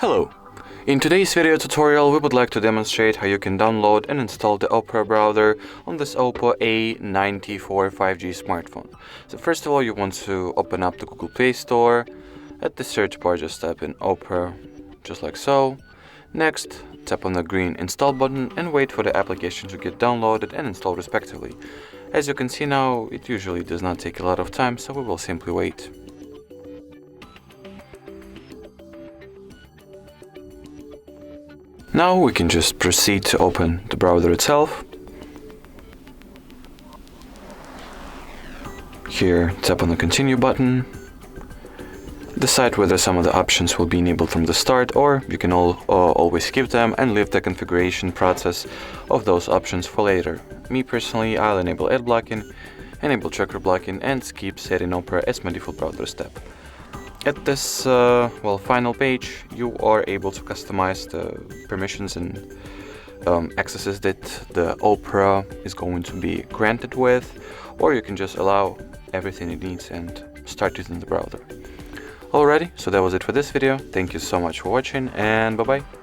Hello! In today's video tutorial we would like to demonstrate how you can download and install the Opera browser on this OPPO A94 5G smartphone. So first of all, you want to open up the Google Play Store. At the search bar, just type in Opera, just like so. Next, tap on the green install button and wait for the application to get downloaded and installed respectively. As you can see now, it usually does not take a lot of time, so we will simply wait. Now we can just proceed to open the browser itself. Here, tap on the continue button. Decide whether some of the options will be enabled from the start, or you can always skip them and leave the configuration process of those options for later. Me personally, I'll enable ad blocking, enable tracker blocking, and skip setting Opera as my default browser step. At this final page, you are able to customize the permissions and accesses that the Opera is going to be granted with, or you can just allow everything it needs and start using the browser. Alrighty, so that was it for this video. Thank you so much for watching, and bye bye.